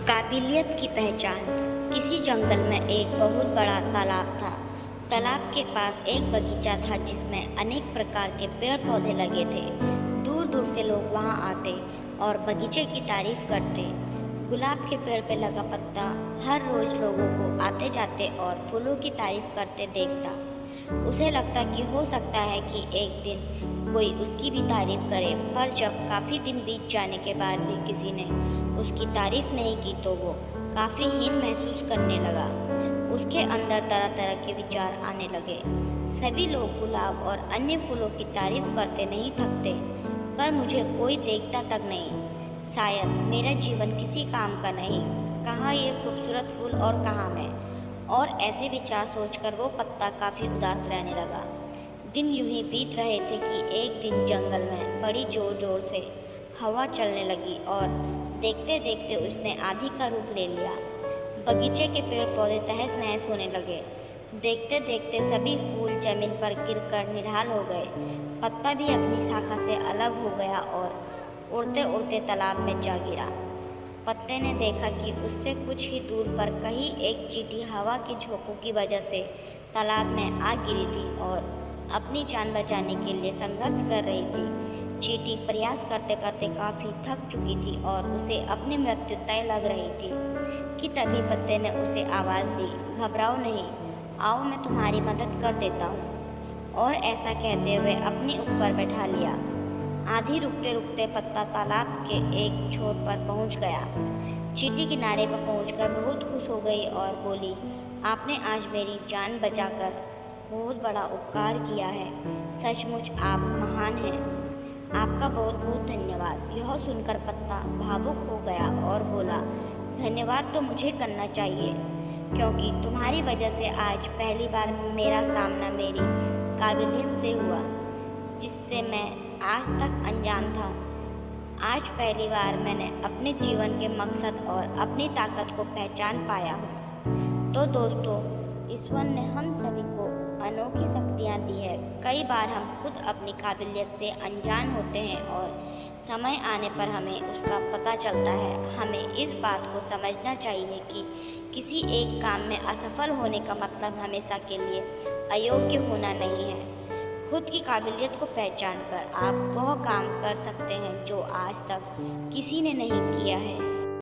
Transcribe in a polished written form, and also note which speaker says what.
Speaker 1: काबिलियत की पहचान। किसी जंगल में एक बहुत बड़ा तालाब था। तालाब के पास एक बगीचा था जिसमें अनेक प्रकार के पेड़ पौधे लगे थे। दूर दूर से लोग वहां आते और बगीचे की तारीफ करते। गुलाब के पेड़ पे लगा पत्ता हर रोज लोगों को आते जाते और फूलों की तारीफ करते देखता। उसे लगता कि हो सकता है कि एक दिन कोई उसकी भी तारीफ करे, पर जब काफ़ी दिन बीत जाने के बाद भी किसी ने उसकी तारीफ नहीं की तो वो काफ़ी हीन महसूस करने लगा। उसके अंदर तरह तरह के विचार आने लगे। सभी लोग गुलाब और अन्य फूलों की तारीफ करते नहीं थकते, पर मुझे कोई देखता तक नहीं। शायद मेरा जीवन किसी काम का नहीं। कहाँ ये खूबसूरत फूल और कहाँ मैं। और ऐसे विचार सोचकर वो पत्ता काफ़ी उदास रहने लगा। दिन यूं ही बीत रहे थे कि एक दिन जंगल में बड़ी जोर जोर से हवा चलने लगी और देखते देखते उसने आंधी का रूप ले लिया। बगीचे के पेड़ पौधे तहस नहस होने लगे। देखते देखते सभी फूल जमीन पर गिरकर निढाल हो गए। पत्ता भी अपनी शाखा से अलग हो गया और उड़ते उड़ते तालाब में जा गिरा। पत्ते ने देखा कि उससे कुछ ही दूर पर कहीं एक चींटी हवा के झोंकों की वजह से तालाब में आ गिरी थी और अपनी जान बचाने के लिए संघर्ष कर रही थी। चींटी प्रयास करते करते काफ़ी थक चुकी थी और उसे अपनी मृत्यु तय लग रही थी कि तभी पत्ते ने उसे आवाज़ दी, घबराओ नहीं, आओ मैं तुम्हारी मदद कर देता हूँ। और ऐसा कहते हुए अपने ऊपर बैठा लिया। आंधी रुकते रुकते पत्ता तालाब के एक छोर पर पहुंच गया। चींटी किनारे पर पहुंचकर बहुत खुश हो गई और बोली, आपने आज मेरी जान बचाकर बहुत बड़ा उपकार किया है। सचमुच आप महान हैं। आपका बहुत बहुत धन्यवाद। यह सुनकर पत्ता भावुक हो गया और बोला, धन्यवाद तो मुझे करना चाहिए, क्योंकि तुम्हारी वजह से आज पहली बार मेरा सामना मेरी काबिलियत से हुआ, जिससे मैं आज तक अनजान था। आज पहली बार मैंने अपने जीवन के मकसद और अपनी ताकत को पहचान पाया हूँ। तो दोस्तों, ईश्वर ने हम सभी को अनोखी शक्तियाँ दी है। कई बार हम खुद अपनी काबिलियत से अनजान होते हैं और समय आने पर हमें उसका पता चलता है। हमें इस बात को समझना चाहिए कि किसी एक काम में असफल होने का मतलब हमेशा के लिए अयोग्य होना नहीं है। खुद की काबिलियत को पहचान कर आप वह काम कर सकते हैं जो आज तक किसी ने नहीं किया है।